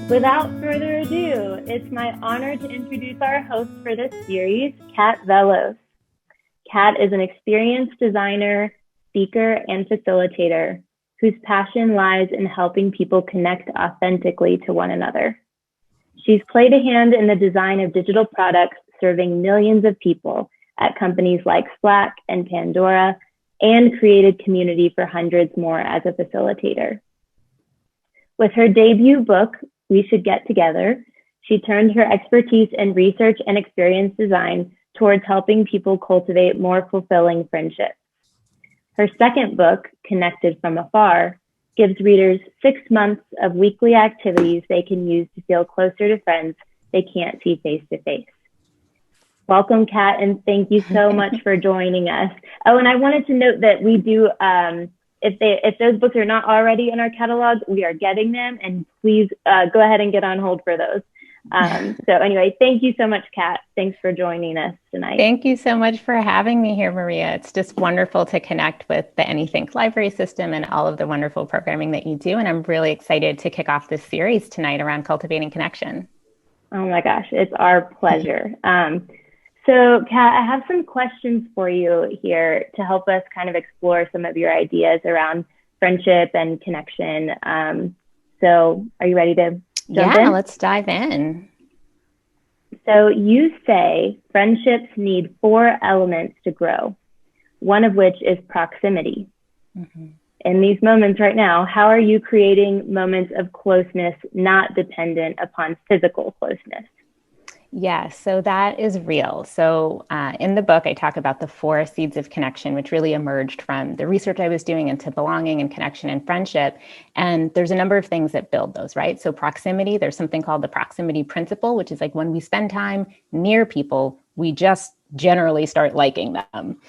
Without further ado, it's my honor to introduce our host for this series, Kat Vellos. Kat is an experienced designer, speaker, and facilitator whose passion lies in helping people connect authentically to one another. She's played a hand in the design of digital products serving millions of people at companies like Slack and Pandora, and created community for hundreds more as a facilitator. With her debut book, We Should Get Together, she turned her expertise in research and experience design towards helping people cultivate more fulfilling friendships. Her second book, Connected from Afar, gives readers 6 months of weekly activities they can use to feel closer to friends they can't see face to face. Welcome, Kat, and thank you so much for joining us. Oh, and I wanted to note that we do, if those books are not already in our catalog, we are getting them, and please go ahead and get on hold for those. So anyway, thank you so much, Kat. Thanks for joining us tonight. Thank you so much for having me here, Maria. It's just wonderful to connect with the Anythink library system and all of the wonderful programming that you do. And I'm really excited to kick off this series tonight around cultivating connection. Oh my gosh, it's our pleasure. So Kat, I have some questions for you here to help us kind of explore some of your ideas around friendship and connection. So are you ready to jump in? Yeah, let's dive in. So you say friendships need 4 elements to grow, one of which is proximity. Mm-hmm. In these moments right now, how are you creating moments of closeness not dependent upon physical closeness? Yeah, so that is real. So in the book, I talk about the 4 seeds of connection, which really emerged from the research I was doing into belonging and connection and friendship. And there's a number of things that build those, right? So proximity, there's something called the proximity principle, which is like when we spend time near people, we just generally start liking them.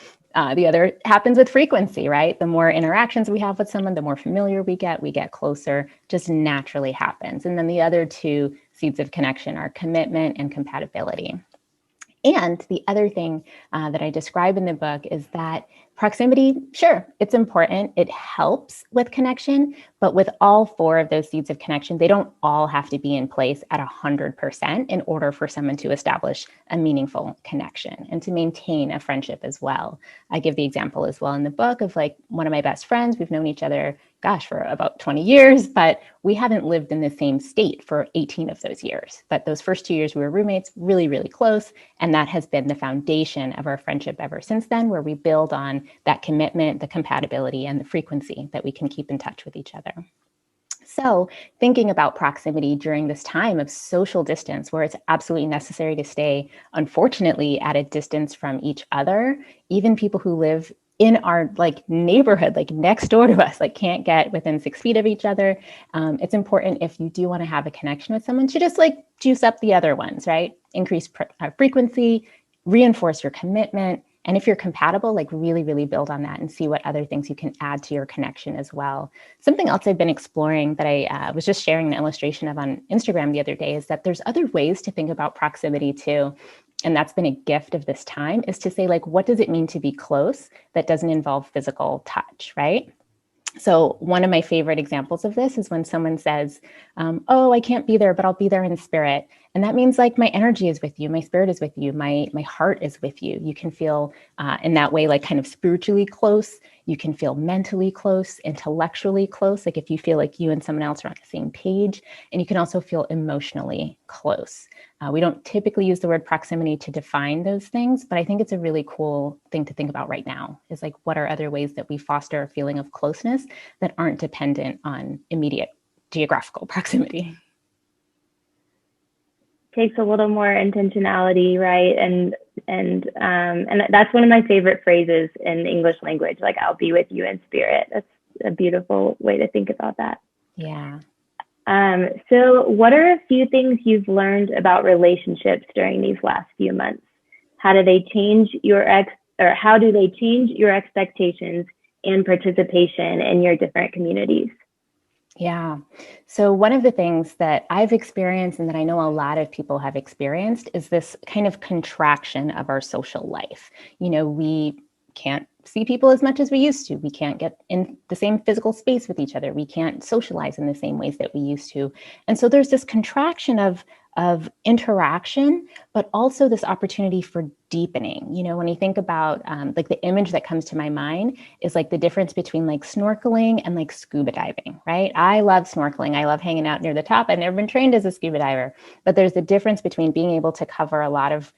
The other happens with frequency, right? The more interactions we have with someone, the more familiar we get closer, just naturally happens. And then the other 2 seeds of connection are commitment and compatibility. And the other thing that I describe in the book is that proximity, sure, it's important. It helps with connection, but with all 4 of those seeds of connection, they don't all have to be in place at 100% in order for someone to establish a meaningful connection and to maintain a friendship as well. I give the example as well in the book of like one of my best friends. We've known each other, for about 20 years, but we haven't lived in the same state for 18 of those years. But those first 2 years, we were roommates, really, really close. And that has been the foundation of our friendship ever since then, where we build on that commitment, the compatibility, and the frequency that we can keep in touch with each other. So thinking about proximity during this time of social distance, where it's absolutely necessary to stay, unfortunately, at a distance from each other, even people who live in our like neighborhood, like next door to us, like can't get within 6 feet of each other. It's important if you do want to have a connection with someone to just like juice up the other ones, right? Increase frequency, reinforce your commitment. And if you're compatible, like really, really build on that and see what other things you can add to your connection as well. Something else I've been exploring that I was just sharing an illustration of on Instagram the other day is that there's other ways to think about proximity too. And that's been a gift of this time, is to say, like, what does it mean to be close that doesn't involve physical touch, right? So one of my favorite examples of this is when someone says, oh, I can't be there, but I'll be there in spirit. And that means like my energy is with you, my spirit is with you, my heart is with you. You can feel in that way, like kind of spiritually close. You can feel mentally close, intellectually close, like if you feel like you and someone else are on the same page. And you can also feel emotionally close. We don't typically use the word proximity to define those things, but I think it's a really cool thing to think about right now is like, what are other ways that we foster a feeling of closeness that aren't dependent on immediate geographical proximity? Takes a little more intentionality, right? And that's one of my favorite phrases in the English language, like I'll be with you in spirit. That's a beautiful way to think about that. Yeah. So what are a few things you've learned about relationships during these last few months? How do they change how do they change your expectations and participation in your different communities? Yeah. So one of the things that I've experienced and that I know a lot of people have experienced is this kind of contraction of our social life. You know, we can't see people as much as we used to. We can't get in the same physical space with each other. We can't socialize in the same ways that we used to. And so there's this contraction of interaction, but also this opportunity for deepening. When you think about like the image that comes to my mind is like the difference between like snorkeling and like scuba diving, right? I love snorkeling. I love hanging out near the top. I've never been trained as a scuba diver, but there's a difference between being able to cover a lot of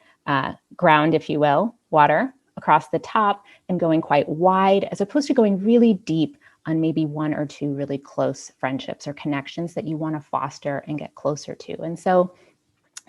ground, if you will, water across the top and going quite wide, as opposed to going really deep on maybe one or two really close friendships or connections that you want to foster and get closer to. And so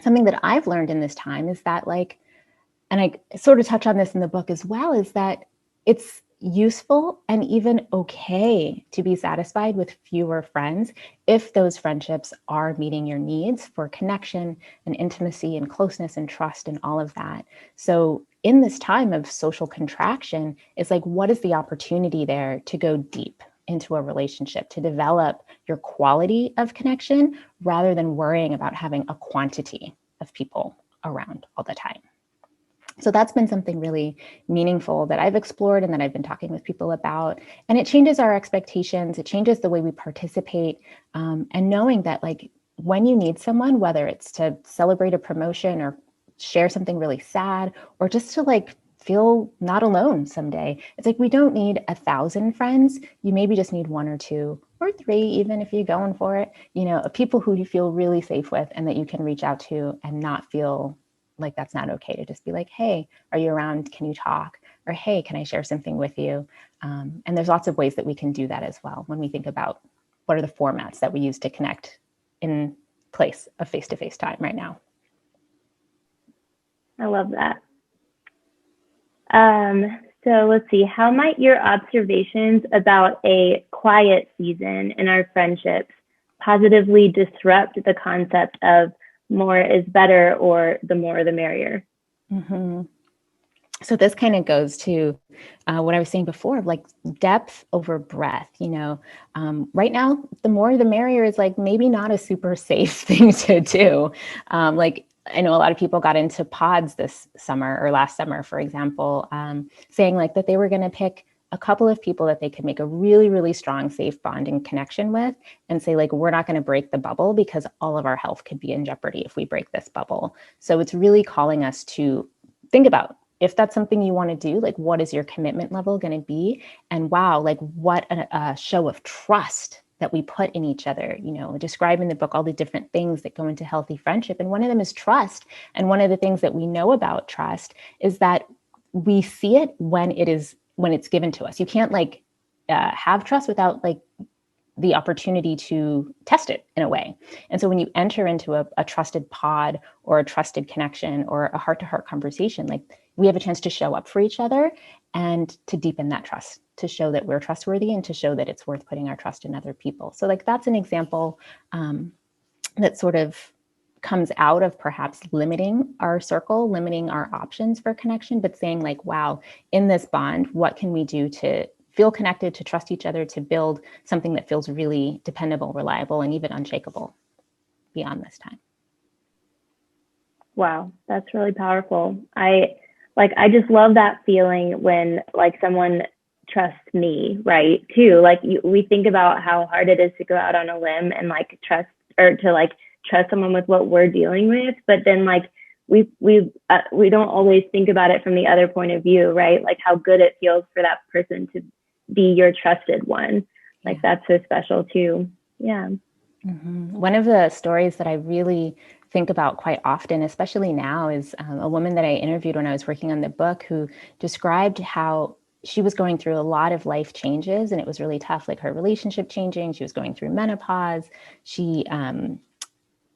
something that I've learned in this time is that and I sort of touch on this in the book as well, is that it's useful and even okay to be satisfied with fewer friends if those friendships are meeting your needs for connection and intimacy and closeness and trust and all of that. So in this time of social contraction, it's like, what is the opportunity there to go deep into a relationship, to develop your quality of connection rather than worrying about having a quantity of people around all the time? So that's been something really meaningful that I've explored and that I've been talking with people about. And it changes our expectations. It changes the way we participate. And knowing that like when you need someone, whether it's to celebrate a promotion or share something really sad, or just to like feel not alone someday, it's like we don't need 1,000 friends. You maybe just need 1 or 2 or 3, even if you're going for it, people who you feel really safe with and that you can reach out to and not feel like that's not okay, to just be like, hey, are you around? Can you talk? Or hey, can I share something with you? And there's lots of ways that we can do that as well when we think about what are the formats that we use to connect in place of face-to-face time right now. I love that. So let's see, how might your observations about a quiet season in our friendships positively disrupt the concept of more is better or the more the merrier? Mm-hmm. So this kind of goes to what I was saying before, like depth over breadth. Right now, the more the merrier is like maybe not a super safe thing to do. Like I know a lot of people got into pods this summer or last summer, for example, saying like that they were going to pick a couple of people that they could make a really, really strong, safe bonding connection with and say like, we're not going to break the bubble because all of our health could be in jeopardy if we break this bubble. So it's really calling us to think about, if that's something you want to do, like what is your commitment level going to be? And wow, like what a show of trust that we put in each other, describe in the book all the different things that go into healthy friendship. And one of them is trust. And one of the things that we know about trust is that we see it when it's given to us. You can't have trust without the opportunity to test it in a way. And so when you enter into a trusted pod or a trusted connection or a heart-to-heart conversation, like we have a chance to show up for each other and to deepen that trust, to show that we're trustworthy and to show that it's worth putting our trust in other people. So that's an example that sort of comes out of perhaps limiting our circle, limiting our options for connection, but saying like, wow, in this bond, what can we do to feel connected, to trust each other, to build something that feels really dependable, reliable, and even unshakable beyond this time? Wow, that's really powerful. I just love that feeling when someone trusts me, right? Too. We think about how hard it is to go out on a limb and trust, or to trust someone with what we're dealing with, but then we don't always think about it from the other point of view, right? Like how good it feels for that person to be your trusted one. That's so special too. Yeah. Mm-hmm. One of the stories that I really think about quite often, especially now, is a woman that I interviewed when I was working on the book who described how she was going through a lot of life changes and it was really tough, like her relationship changing. She was going through menopause.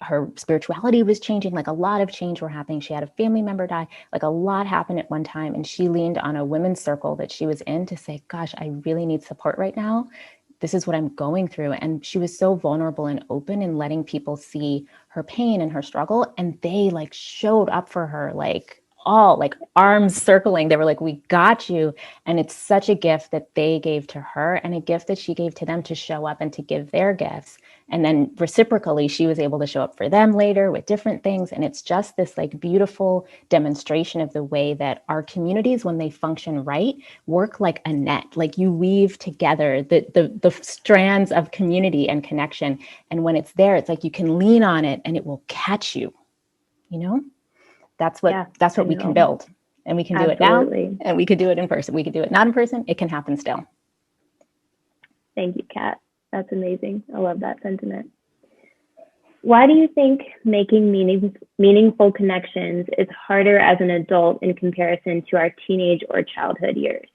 Her spirituality was changing, a lot of change were happening. She had a family member die, a lot happened at one time. And she leaned on a women's circle that she was in to say, gosh, I really need support right now. This is what I'm going through. And she was so vulnerable and open in letting people see her pain and her struggle. And they showed up for her all like arms circling. They were like, we got you. And it's such a gift that they gave to her and a gift that she gave to them to show up and to give their gifts. And then reciprocally, she was able to show up for them later with different things. And it's just this like beautiful demonstration of the way that our communities, when they function right, work like a net. Like you weave together the strands of community and connection. And when it's there, it's like you can lean on it and it will catch you. You know, that's what we can build. And we can do it now, and we could do it in person. We could do it not in person. It can happen still. Thank you, Kat. That's amazing. I love that sentiment. Why do you think making meaningful connections is harder as an adult in comparison to our teenage or childhood years?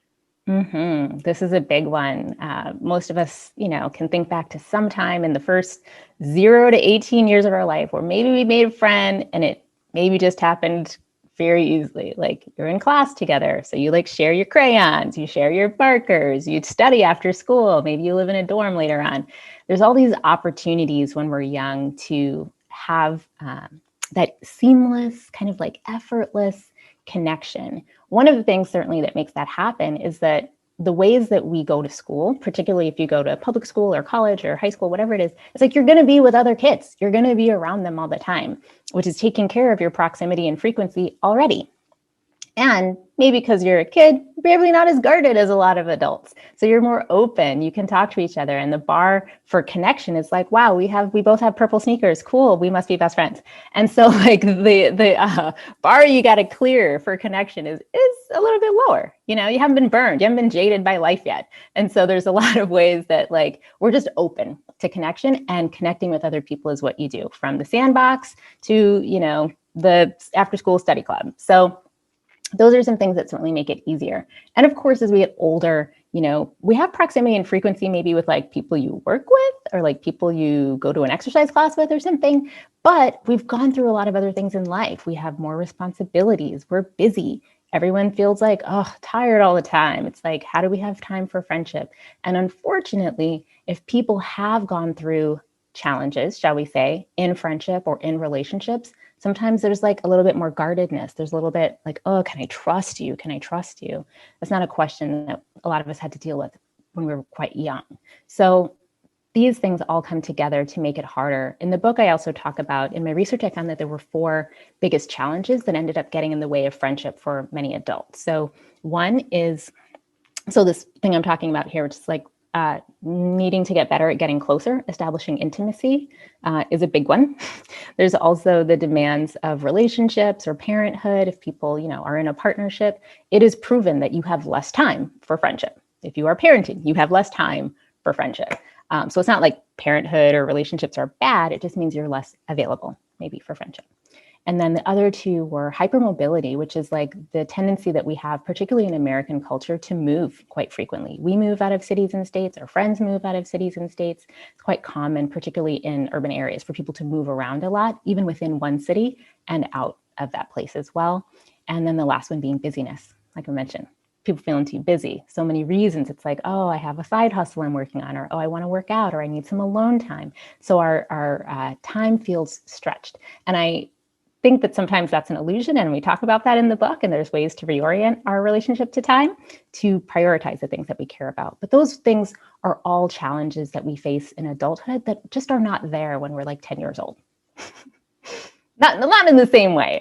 This is a big one. Most of us, can think back to some time in the first 0 to 18 years of our life where maybe we made a friend and it maybe just happened very easily. Like you're in class together. So you like share your crayons, you share your markers, you study after school. Maybe you live in a dorm later on. There's all these opportunities when we're young to have that seamless, kind of like effortless connection. One of the things certainly that makes that happen is that the ways that we go to school, particularly if you go to public school or college or high school, whatever it is, it's like you're going to be with other kids. You're going to be around them all the time, which is taking care of your proximity and frequency already. And maybe because you're a kid, you're probably not as guarded as a lot of adults. So you're more open. You can talk to each other. And the bar for connection is like, wow, we both have purple sneakers. Cool. We must be best friends. And so like the bar you got to clear for connection is a little bit lower. You haven't been burned. You haven't been jaded by life yet. And so there's a lot of ways that like we're just open to connection, and connecting with other people is what you do, from the sandbox to, the after school study club. So those are some things that certainly make it easier. And of course, as we get older, we have proximity and frequency maybe with like people you work with or like people you go to an exercise class with or something. But we've gone through a lot of other things in life. We have more responsibilities. We're busy. Everyone feels like, tired all the time. It's like, how do we have time for friendship? And unfortunately, if people have gone through challenges, shall we say, in friendship or in relationships, sometimes there's like a little bit more guardedness. There's a little bit like, can I trust you? Can I trust you? That's not a question that a lot of us had to deal with when we were quite young. So these things all come together to make it harder. In the book, I also talk about, in my research, I found that there were 4 biggest challenges that ended up getting in the way of friendship for many adults. So one is, this thing I'm talking about here, which is like needing to get better at getting closer, establishing intimacy is a big one. There's also the demands of relationships or parenthood. If people, are in a partnership, it is proven that you have less time for friendship. If you are parenting, you have less time for friendship. So it's not like parenthood or relationships are bad. It just means you're less available maybe for friendship. And then the other 2 were hypermobility, which is like the tendency that we have, particularly in American culture, to move quite frequently. We move out of cities and states, our friends move out of cities and states. It's quite common, particularly in urban areas, for people to move around a lot, even within one city and out of that place as well. And then the last one being busyness, like I mentioned. People feeling too busy. So many reasons. It's like, I have a side hustle I'm working on, or, I want to work out, or I need some alone time. So our time feels stretched. And I think that sometimes that's an illusion. And we talk about that in the book. And there's ways to reorient our relationship to time to prioritize the things that we care about. But those things are all challenges that we face in adulthood that just are not there when we're like 10 years old. Not in the same way.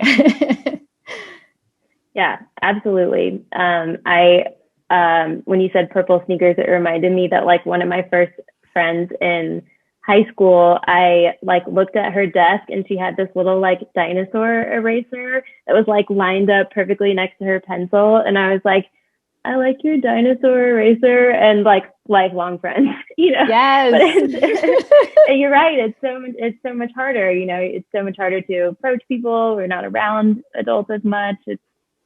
Yeah, absolutely. When you said purple sneakers, it reminded me that like one of my first friends in high school, I like looked at her desk and she had this little like dinosaur eraser that was like lined up perfectly next to her pencil. And I was like, I like your dinosaur eraser, and like lifelong friends, Yes. But you're right. It's so much harder, it's so much harder to approach people. We're not around adults as much.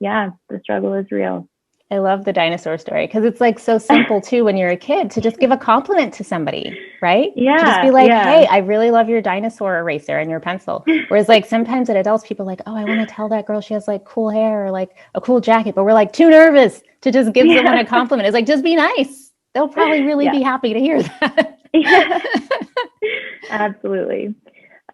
The struggle is real. I love the dinosaur story because it's like so simple too when you're a kid to just give a compliment to somebody, right? Yeah. To just be like, hey, I really love your dinosaur eraser and your pencil. Whereas like sometimes at adults, people are like, I want to tell that girl she has like cool hair or like a cool jacket, but we're like too nervous to just give someone a compliment. It's like, just be nice. They'll probably really be happy to hear that. Yeah. Absolutely.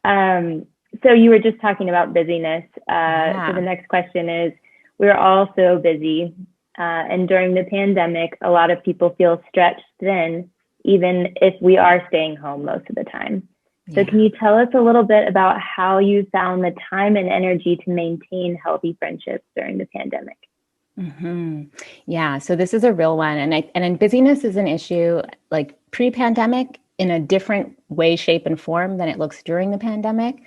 So you were just talking about busyness. So the next question is, we're all so busy. And during the pandemic, a lot of people feel stretched thin, even if we are staying home most of the time. So can you tell us a little bit about how you found the time and energy to maintain healthy friendships during the pandemic? Mm-hmm. Yeah, so this is a real one. And busyness is an issue like pre-pandemic in a different way, shape, and form than it looks during the pandemic.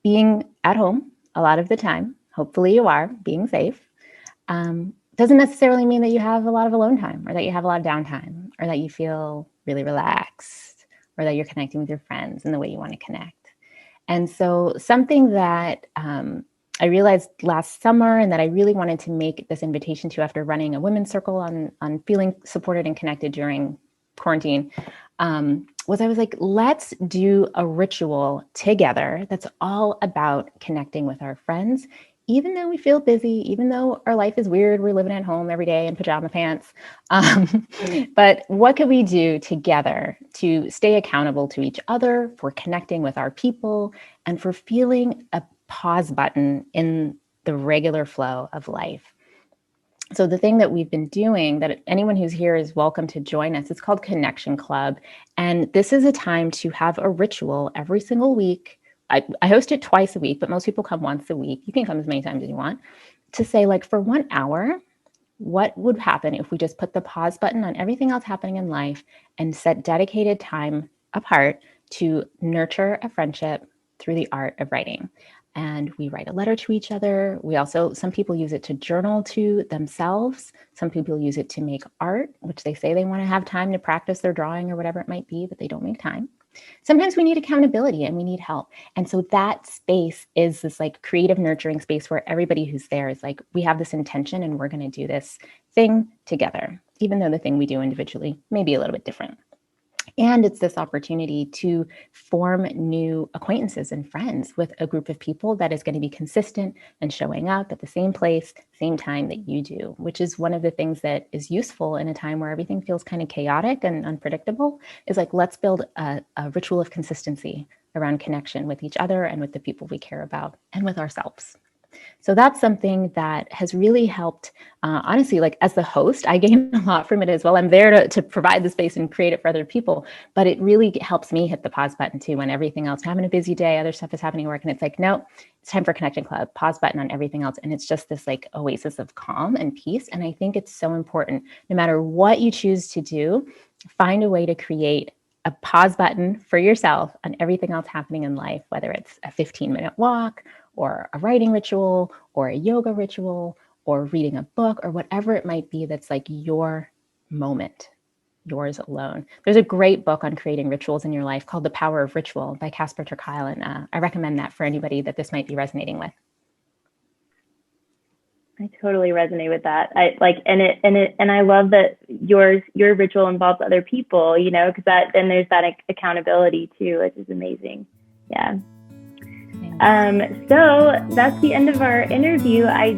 Being at home a lot of the time, hopefully you are being safe, doesn't necessarily mean that you have a lot of alone time or that you have a lot of downtime or that you feel really relaxed or that you're connecting with your friends in the way you want to connect. And so something that I realized last summer and that I really wanted to make this invitation to after running a women's circle on feeling supported and connected during quarantine was I was like, let's do a ritual together that's all about connecting with our friends, even though we feel busy, even though our life is weird, we're living at home every day in pajama pants. But what can we do together to stay accountable to each other, for connecting with our people, and for feeling a pause button in the regular flow of life? So the thing that we've been doing, that anyone who's here is welcome to join us, it's called Connection Club. And this is a time to have a ritual every single week. I host it twice a week, but most people come once a week. You can come as many times as you want, to say, like, for 1 hour, what would happen if we just put the pause button on everything else happening in life and set dedicated time apart to nurture a friendship through the art of writing? And we write a letter to each other. We also, some people use it to journal to themselves. Some people use it to make art, which they say they want to have time to practice their drawing or whatever it might be, but they don't make time. Sometimes we need accountability and we need help. And so that space is this like creative nurturing space where everybody who's there is like, we have this intention and we're going to do this thing together, even though the thing we do individually may be a little bit different. And it's this opportunity to form new acquaintances and friends with a group of people that is going to be consistent and showing up at the same place, same time that you do, which is one of the things that is useful in a time where everything feels kind of chaotic and unpredictable, is like, let's build a ritual of consistency around connection with each other and with the people we care about and with ourselves. So that's something that has really helped. Honestly, like as the host, I gain a lot from it as well. I'm there to provide the space and create it for other people, but it really helps me hit the pause button too when everything else, I'm having a busy day, other stuff is happening at work, and it's like, no, it's time for Connection Club, pause button on everything else. And it's just this like oasis of calm and peace. And I think it's so important, no matter what you choose to do, find a way to create a pause button for yourself on everything else happening in life, whether it's a 15-minute walk or a writing ritual or a yoga ritual or reading a book or whatever it might be that's like your moment, yours alone. There's a great book on creating rituals in your life called The Power of Ritual by Casper ter Kuile, and I recommend that for anybody that this might be resonating with. I totally resonate with that. And I love that your ritual involves other people, you know, because then there's that accountability too, which is amazing. Yeah. So that's the end of our interview. I